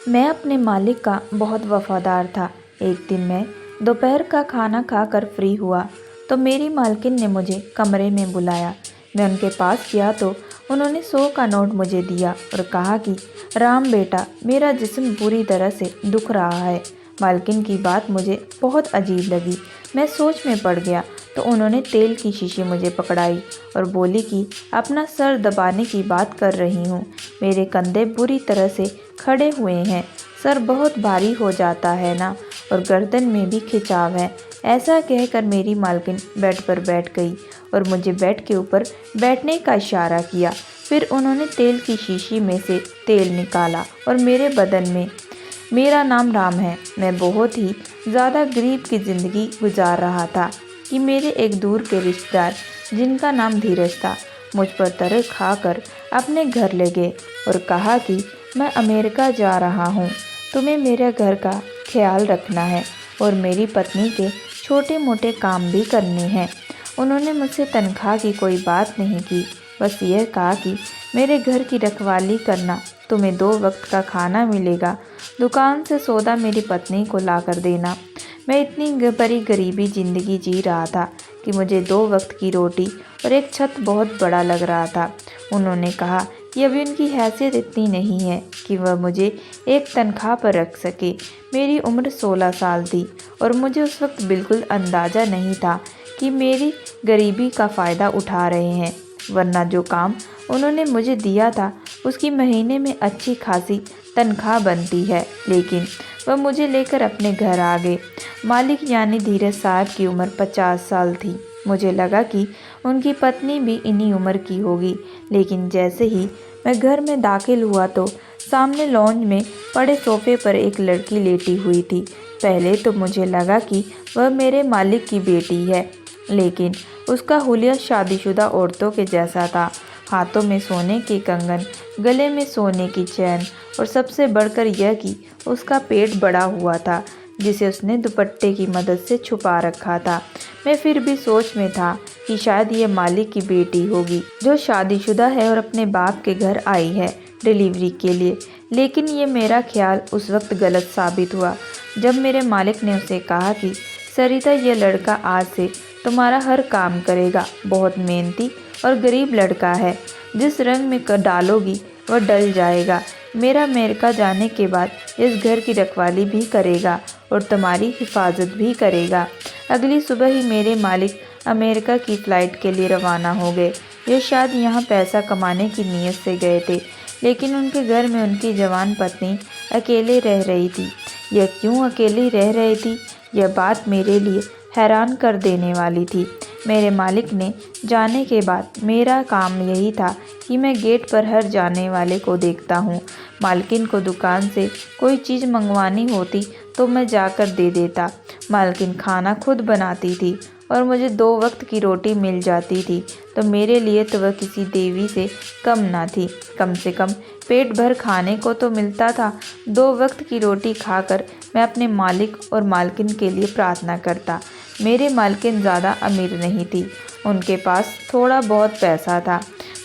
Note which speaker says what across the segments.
Speaker 1: मैं अपने मालिक का बहुत वफादार था। एक दिन मैं दोपहर का खाना खाकर फ्री हुआ तो मेरी मालकिन ने मुझे कमरे में बुलाया। मैं उनके पास गया तो उन्होंने 100 का नोट मुझे दिया और कहा कि राम बेटा, मेरा जिस्म पूरी तरह से दुख रहा है। मालकिन की बात मुझे बहुत अजीब लगी। मैं सोच में पड़ गया तो उन्होंने तेल की शीशी मुझे पकड़ाई और बोली कि अपना सर दबाने की बात कर रही हूँ। मेरे कंधे बुरी तरह से खड़े हुए हैं, सर बहुत भारी हो जाता है ना, और गर्दन में भी खिंचाव है। ऐसा कहकर मेरी मालकिन बेड पर बैठ गई और मुझे बेड के ऊपर बैठने का इशारा किया। फिर उन्होंने तेल की शीशी में से तेल निकाला और मेरे बदन में। मेरा नाम राम है। मैं बहुत ही ज़्यादा गरीब की ज़िंदगी गुजार रहा था कि मेरे एक दूर के रिश्तेदार, जिनका नाम धीरज था, मुझ पर तरस खाकर अपने घर ले गए और कहा कि मैं अमेरिका जा रहा हूँ, तुम्हें मेरे घर का ख्याल रखना है और मेरी पत्नी के छोटे मोटे काम भी करने हैं। उन्होंने मुझसे तनख्वाह की कोई बात नहीं की, बस यह कहा कि मेरे घर की रखवाली करना, तुम्हें 2 वक्त का खाना मिलेगा, दुकान से सौदा मेरी पत्नी को ला कर देना। मैं इतनी बड़ी गरीबी ज़िंदगी जी रहा था कि मुझे 2 वक्त की रोटी और एक छत बहुत बड़ा लग रहा था। उन्होंने कहा कि अभी उनकी हैसियत इतनी नहीं है कि वह मुझे एक तनख्वाह पर रख सके। मेरी उम्र 16 साल थी और मुझे उस वक्त बिल्कुल अंदाज़ा नहीं था कि मेरी गरीबी का फ़ायदा उठा रहे हैं, वरना जो काम उन्होंने मुझे दिया था उसकी महीने में अच्छी खासी तनख्वाह बनती है। लेकिन वह मुझे लेकर अपने घर आ गए। मालिक यानी धीरज साहब की उम्र 50 साल थी। मुझे लगा कि उनकी पत्नी भी इन्हीं उम्र की होगी, लेकिन जैसे ही मैं घर में दाखिल हुआ तो सामने लॉन्ज में पड़े सोफे पर एक लड़की लेटी हुई थी। पहले तो मुझे लगा कि वह मेरे मालिक की बेटी है, लेकिन उसका हुलिया शादीशुदा औरतों के जैसा था। हाथों में सोने के कंगन, गले में सोने की चैन और सबसे बढ़कर यह कि उसका पेट बड़ा हुआ था, जिसे उसने दुपट्टे की मदद से छुपा रखा था। मैं फिर भी सोच में था कि शायद ये मालिक की बेटी होगी, जो शादीशुदा है और अपने बाप के घर आई है डिलीवरी के लिए। लेकिन ये मेरा ख्याल उस वक्त गलत साबित हुआ जब मेरे मालिक ने उसे कहा कि सरिता, यह लड़का आज से तुम्हारा हर काम करेगा, बहुत मेहनती और गरीब लड़का है, जिस रंग में डालोगी वह डल जाएगा। मेरा अमेरिका जाने के बाद इस घर की रखवाली भी करेगा और तुम्हारी हिफाजत भी करेगा। अगली सुबह ही मेरे मालिक अमेरिका की फ़्लाइट के लिए रवाना हो गए। ये शायद यहाँ पैसा कमाने की नीयत से गए थे, लेकिन उनके घर में उनकी जवान पत्नी अकेले रह रही थी। यह क्यों अकेली रह रही थी, यह बात मेरे लिए हैरान कर देने वाली थी। मेरे मालिक ने जाने के बाद मेरा काम यही था कि मैं गेट पर हर जाने वाले को देखता हूँ। मालकिन को दुकान से कोई चीज़ मंगवानी होती तो मैं जाकर दे देता। मालकिन खाना खुद बनाती थी और मुझे 2 वक्त की रोटी मिल जाती थी, तो मेरे लिए तो वह किसी देवी से कम ना थी। कम से कम पेट भर खाने को तो मिलता था। 2 वक्त की रोटी खाकर मैं अपने मालिक और मालकिन के लिए प्रार्थना करता। मेरे मालकिन ज़्यादा अमीर नहीं थी, उनके पास थोड़ा बहुत पैसा था,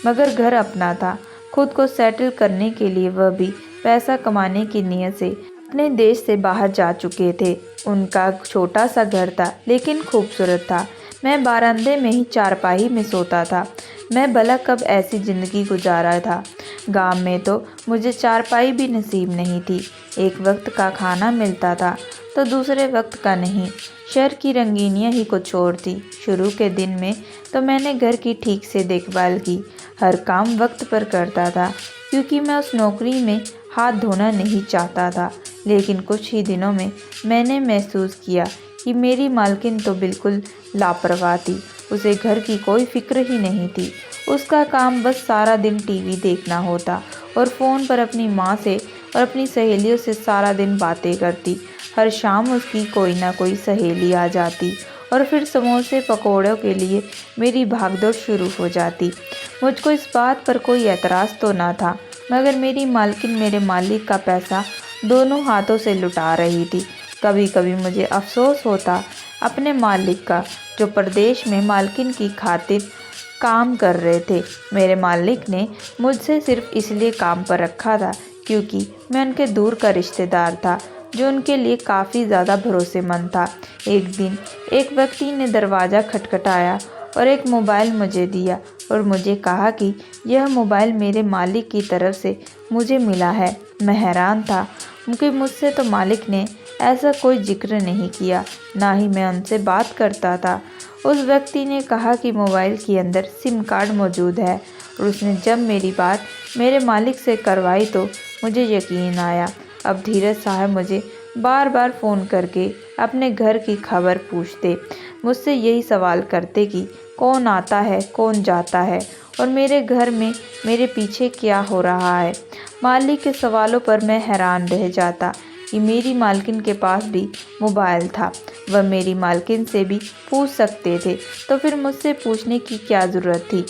Speaker 1: मगर घर अपना था। खुद को सेटल करने के लिए वह भी पैसा कमाने की नीयत से अपने देश से बाहर जा चुके थे। उनका छोटा सा घर था, लेकिन खूबसूरत था। मैं बारांदे में ही चारपाई में सोता था। मैं भला कब ऐसी ज़िंदगी गुजारा था। गांव में तो मुझे चारपाई भी नसीब नहीं थी। एक वक्त का खाना मिलता था तो दूसरे वक्त का नहीं। शहर की रंगीनियाँ ही कुछ और थी। शुरू के दिन में तो मैंने घर की ठीक से देखभाल की, हर काम वक्त पर करता था, क्योंकि मैं उस नौकरी में हाथ धोना नहीं चाहता था। लेकिन कुछ ही दिनों में मैंने महसूस किया कि मेरी मालकिन तो बिल्कुल लापरवाह थी। उसे घर की कोई फिक्र ही नहीं थी। उसका काम बस सारा दिन टीवी देखना होता और फ़ोन पर अपनी माँ से और अपनी सहेलियों से सारा दिन बातें करती। हर शाम उसकी कोई ना कोई सहेली आ जाती और फिर समोसे पकौड़ों के लिए मेरी भागदौड़ शुरू हो जाती। मुझको इस बात पर कोई एतराज़ तो ना था, मगर मेरी मालकिन मेरे मालिक का पैसा दोनों हाथों से लुटा रही थी। कभी कभी मुझे अफसोस होता अपने मालिक का, जो परदेश में मालकिन की खातिर काम कर रहे थे। मेरे मालिक ने मुझसे सिर्फ इसलिए काम पर रखा था क्योंकि मैं उनके दूर का रिश्तेदार था जो उनके लिए काफ़ी ज़्यादा भरोसेमंद था। एक दिन एक व्यक्ति ने दरवाज़ा खटखटाया और एक मोबाइल मुझे दिया और मुझे कहा कि यह मोबाइल मेरे मालिक की तरफ से मुझे मिला है। मैं हैरान था क्योंकि मुझसे तो मालिक ने ऐसा कोई जिक्र नहीं किया, ना ही मैं उनसे बात करता था। उस व्यक्ति ने कहा कि मोबाइल के अंदर सिम कार्ड मौजूद है और उसने जब मेरी बात मेरे मालिक से करवाई तो मुझे यकीन आया। अब धीरज साहब मुझे बार बार फ़ोन करके अपने घर की खबर पूछते, मुझसे यही सवाल करते कि कौन आता है, कौन जाता है और मेरे घर में मेरे पीछे क्या हो रहा है। मालिक के सवालों पर मैं हैरान रह जाता कि मेरी मालकिन के पास भी मोबाइल था, वह मेरी मालकिन से भी पूछ सकते थे, तो फिर मुझसे पूछने की क्या ज़रूरत थी।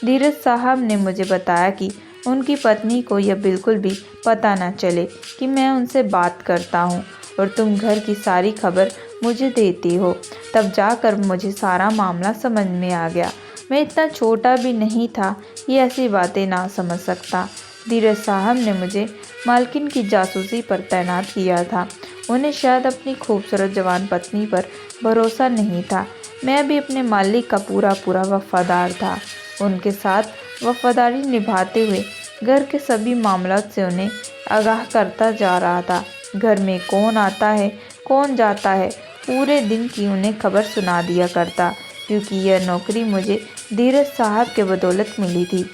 Speaker 1: धीरज साहब ने मुझे बताया कि उनकी पत्नी को यह बिल्कुल भी पता न चले कि मैं उनसे बात करता हूँ और तुम घर की सारी खबर मुझे देती हो। तब जाकर मुझे सारा मामला समझ में आ गया। मैं इतना छोटा भी नहीं था कि ऐसी बातें ना समझ सकता। धीरज साहब ने मुझे मालकिन की जासूसी पर तैनात किया था। उन्हें शायद अपनी खूबसूरत जवान पत्नी पर भरोसा नहीं था। मैं भी अपने मालिक का पूरा पूरा वफादार था। उनके साथ वफादारी निभाते हुए घर के सभी मामलों से उन्हें आगाह करता जा रहा था। घर में कौन आता है, कौन जाता है, पूरे दिन की उन्हें खबर सुना दिया करता, क्योंकि यह नौकरी मुझे धीरज साहब के बदौलत मिली थी।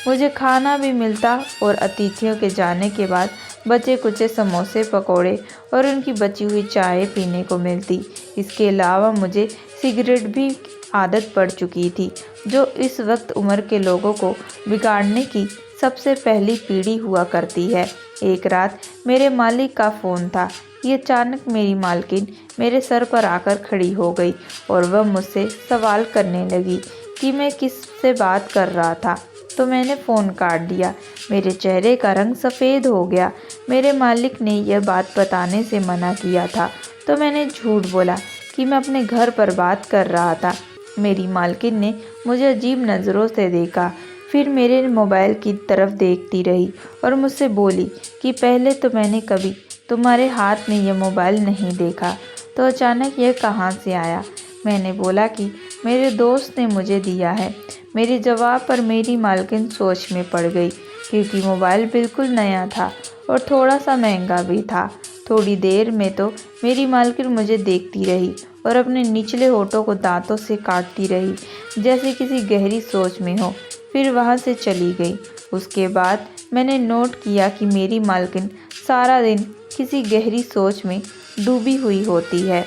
Speaker 1: मुझे खाना भी मिलता और अतिथियों के जाने के बाद बचे कुचे समोसे, पकोड़े और उनकी बची हुई चाय पीने को मिलती। इसके अलावा मुझे सिगरेट भी आदत पड़ चुकी थी, जो इस वक्त उम्र के लोगों को बिगाड़ने की सबसे पहली पीढ़ी हुआ करती है। एक रात मेरे मालिक का फ़ोन था कि अचानक मेरी मालकिन मेरे सर पर आकर खड़ी हो गई और वह मुझसे सवाल करने लगी कि मैं किससे बात कर रहा था, तो मैंने फ़ोन काट दिया। मेरे चेहरे का रंग सफ़ेद हो गया। मेरे मालिक ने यह बात बताने से मना किया था, तो मैंने झूठ बोला कि मैं अपने घर पर बात कर रहा था। मेरी मालकिन ने मुझे अजीब नज़रों से देखा, फिर मेरे मोबाइल की तरफ देखती रही और मुझसे बोली कि पहले तो मैंने कभी तुम्हारे हाथ में यह मोबाइल नहीं देखा, तो अचानक यह कहाँ से आया। मैंने बोला कि मेरे दोस्त ने मुझे दिया है। मेरे जवाब पर मेरी मालकिन सोच में पड़ गई, क्योंकि मोबाइल बिल्कुल नया था और थोड़ा सा महंगा भी था। थोड़ी देर में तो मेरी मालकिन मुझे देखती रही और अपने निचले होठों को दांतों से काटती रही, जैसे किसी गहरी सोच में हो, फिर वहाँ से चली गई। उसके बाद मैंने नोट किया कि मेरी मालकिन सारा दिन किसी गहरी सोच में डूबी हुई होती है।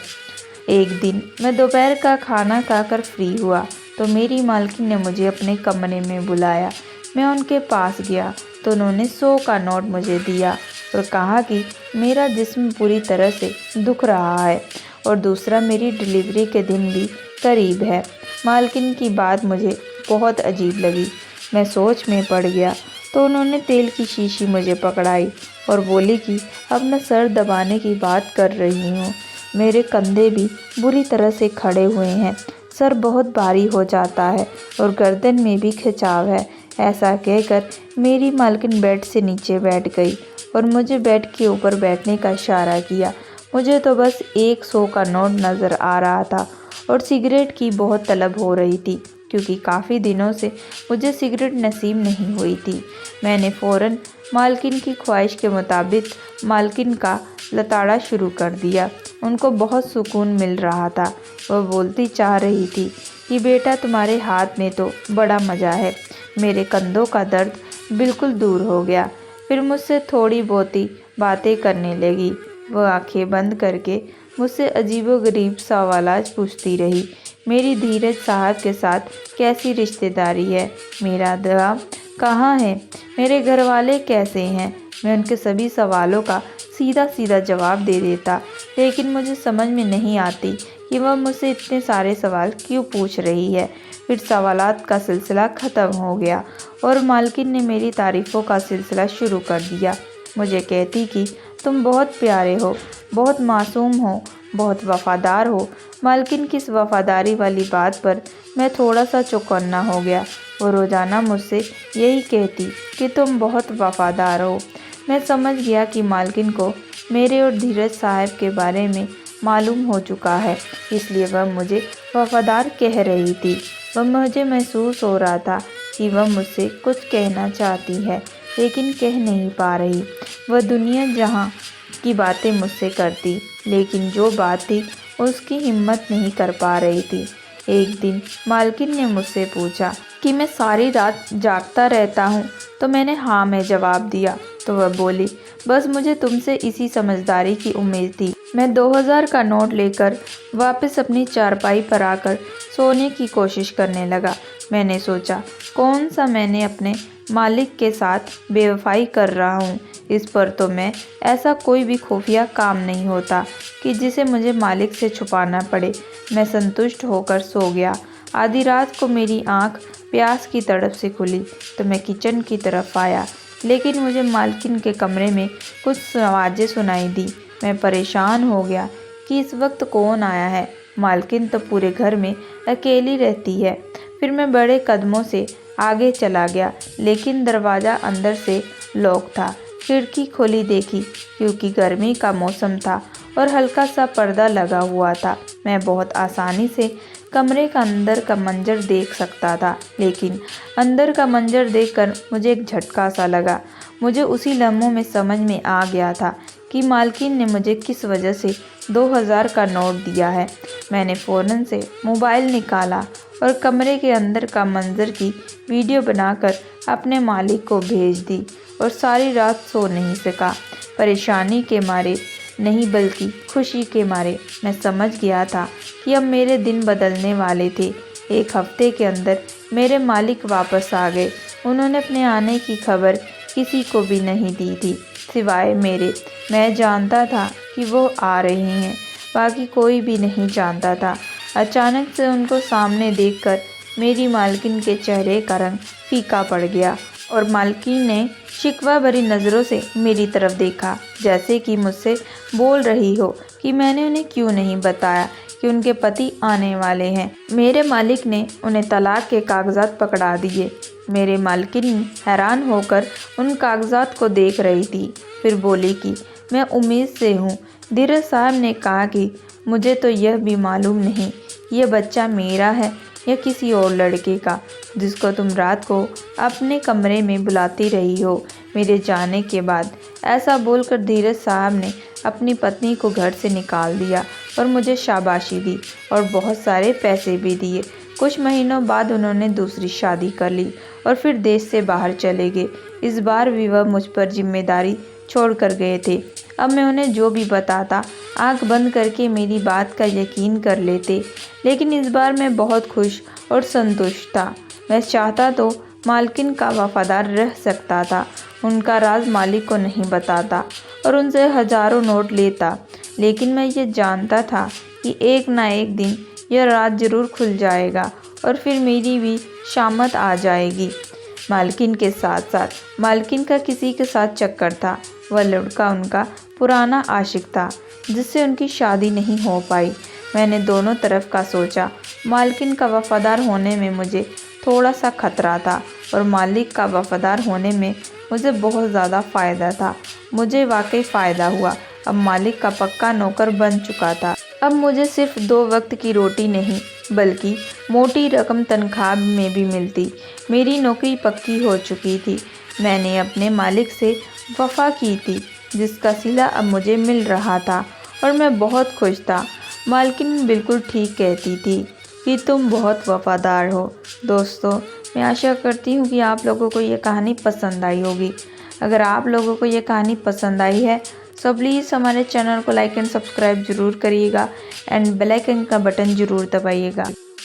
Speaker 1: एक दिन मैं दोपहर का खाना खाकर फ्री हुआ तो मेरी मालकिन ने मुझे अपने कमरे में बुलाया। मैं उनके पास गया तो उन्होंने 100 का नोट मुझे दिया और कहा कि मेरा जिस्म पूरी तरह से दुख रहा है और दूसरा मेरी डिलीवरी के दिन भी करीब है। मालकिन की बात मुझे बहुत अजीब लगी। मैं सोच में पड़ गया तो उन्होंने तेल की शीशी मुझे पकड़ाई और बोली कि अब मैं सर दबाने की बात कर रही हूँ। मेरे कंधे भी बुरी तरह से खड़े हुए हैं, सर बहुत भारी हो जाता है और गर्दन में भी खिंचाव है। ऐसा कहकर मेरी मालकिन बेड से नीचे बैठ गई और मुझे बेड के ऊपर बैठने का इशारा किया। मुझे तो बस 100 का नोट नज़र आ रहा था और सिगरेट की बहुत तलब हो रही थी, क्योंकि काफ़ी दिनों से मुझे सिगरेट नसीब नहीं हुई थी। मैंने फ़ौरन मालकिन की ख्वाहिश के मुताबिक मालकिन का लताड़ा शुरू कर दिया। उनको बहुत सुकून मिल रहा था। वह बोलती चाह रही थी कि बेटा तुम्हारे हाथ में तो बड़ा मज़ा है। मेरे कंधों का दर्द बिल्कुल दूर हो गया। फिर मुझसे थोड़ी बहुती बातें करने लगी। वह आंखें बंद करके मुझसे अजीबोगरीब सवालात पूछती रही। मेरी धीरज साहब के साथ कैसी रिश्तेदारी है, मेरा दवा कहाँ है, मेरे घर वाले कैसे हैं। मैं उनके सभी सवालों का सीधा सीधा जवाब दे देता, लेकिन मुझे समझ में नहीं आती कि वह मुझसे इतने सारे सवाल क्यों पूछ रही है। फिर सवालात का सिलसिला ख़त्म हो गया और मालकिन ने मेरी तारीफ़ों का सिलसिला शुरू कर दिया। मुझे कहती कि तुम बहुत प्यारे हो, बहुत मासूम हो, बहुत वफ़ादार हो। मालकिन की इस वफ़ादारी वाली बात पर मैं थोड़ा सा चौकन्ना हो गया। वो रोज़ाना मुझसे यही कहती कि तुम बहुत वफ़ादार हो। मैं समझ गया कि मालकिन को मेरे और धीरज साहब के बारे में मालूम हो चुका है, इसलिए वह मुझे वफादार कह रही थी। वह मुझे महसूस हो रहा था कि वह मुझसे कुछ कहना चाहती है लेकिन कह नहीं पा रही। वह दुनिया जहां की बातें मुझसे करती, लेकिन जो बात थी उसकी हिम्मत नहीं कर पा रही थी। एक दिन मालकिन ने मुझसे पूछा कि मैं सारी रात जागता रहता हूँ, तो मैंने हाँ में जवाब दिया। तो वह बोली, बस मुझे तुमसे इसी समझदारी की उम्मीद थी। मैं 2000 का नोट लेकर वापस अपनी चारपाई पर आकर सोने की कोशिश करने लगा। मैंने सोचा, कौन सा मैंने अपने मालिक के साथ बेवफाई कर रहा हूँ। इस पर तो मैं ऐसा कोई भी खुफिया काम नहीं होता कि जिसे मुझे मालिक से छुपाना पड़े। मैं संतुष्ट होकर सो गया। आधी रात को मेरी आंख प्यास की तड़प से खुली तो मैं किचन की तरफ आया, लेकिन मुझे मालकिन के कमरे में कुछ आवाज़ें सुनाई दी। मैं परेशान हो गया कि इस वक्त कौन आया है। मालकिन तो पूरे घर में अकेली रहती है। फिर मैं बड़े कदमों से आगे चला गया, लेकिन दरवाज़ा अंदर से लॉक था। खिड़की खोली देखी क्योंकि गर्मी का मौसम था और हल्का सा पर्दा लगा हुआ था। मैं बहुत आसानी से कमरे का अंदर का मंजर देख सकता था, लेकिन अंदर का मंजर देखकर मुझे एक झटका सा लगा। मुझे उसी लम्हों में समझ में आ गया था कि मालकिन ने मुझे किस वजह से 2000 का नोट दिया है। मैंने फ़ौरन से मोबाइल निकाला और कमरे के अंदर का मंजर की वीडियो बनाकर अपने मालिक को भेज दी और सारी रात सो नहीं सका। परेशानी के मारे नहीं बल्कि खुशी के मारे। मैं समझ गया था कि अब मेरे दिन बदलने वाले थे। एक हफ्ते के अंदर मेरे मालिक वापस आ गए। उन्होंने अपने आने की खबर किसी को भी नहीं दी थी सिवाय मेरे। मैं जानता था कि वो आ रहे हैं, बाकी कोई भी नहीं जानता था। अचानक से उनको सामने देखकर मेरी मालकिन के चेहरे का रंग फीका पड़ गया और मालकिन ने शिकवा भरी नज़रों से मेरी तरफ देखा, जैसे कि मुझसे बोल रही हो कि मैंने उन्हें क्यों नहीं बताया कि उनके पति आने वाले हैं। मेरे मालिक ने उन्हें तलाक के कागजात पकड़ा दिए। मेरे मालकिन हैरान होकर उन कागजात को देख रही थी। फिर बोली कि मैं उम्मीद से हूँ। धीरज साहब ने कहा कि मुझे तो यह भी मालूम नहीं यह बच्चा मेरा है या किसी और लड़के का, जिसको तुम रात को अपने कमरे में बुलाती रही हो मेरे जाने के बाद। ऐसा बोलकर धीरज साहब ने अपनी पत्नी को घर से निकाल दिया और मुझे शाबाशी दी और बहुत सारे पैसे भी दिए। कुछ महीनों बाद उन्होंने दूसरी शादी कर ली और फिर देश से बाहर चले गए। इस बार भी वह मुझ पर जिम्मेदारी छोड़ कर गए थे। अब मैं उन्हें जो भी बताता आंख बंद करके मेरी बात का यकीन कर लेते, लेकिन इस बार मैं बहुत खुश और संतुष्ट था। मैं चाहता तो मालकिन का वफादार रह सकता था, उनका राज मालिक को नहीं बताता और उनसे हजारों नोट लेता, लेकिन मैं ये जानता था कि एक ना एक दिन यह राज जरूर खुल जाएगा और फिर मेरी भी शामत आ जाएगी। मालकिन के साथ साथ मालकिन का किसी के साथ चक्कर था। वह लड़का उनका पुराना आशिक था जिससे उनकी शादी नहीं हो पाई। मैंने दोनों तरफ का सोचा। मालकिन का वफादार होने में मुझे थोड़ा सा खतरा था और मालिक का वफादार होने में मुझे बहुत ज़्यादा फ़ायदा था। मुझे वाकई फ़ायदा हुआ। अब मालिक का पक्का नौकर बन चुका था। अब मुझे सिर्फ 2 वक्त की रोटी नहीं बल्कि मोटी रकम तनख्वाह में भी मिलती। मेरी नौकरी पक्की हो चुकी थी। मैंने अपने मालिक से वफ़ा की थी जिसका सिला अब मुझे मिल रहा था और मैं बहुत खुश था। मालकिन बिल्कुल ठीक कहती थी कि तुम बहुत वफ़ादार हो। दोस्तों, मैं आशा करती हूँ कि आप लोगों को ये कहानी पसंद आई होगी। अगर आप लोगों को ये कहानी पसंद आई है तो प्लीज़ हमारे चैनल को लाइक एंड सब्सक्राइब ज़रूर करिएगा एंड बेल आइकन का बटन ज़रूर दबाइएगा।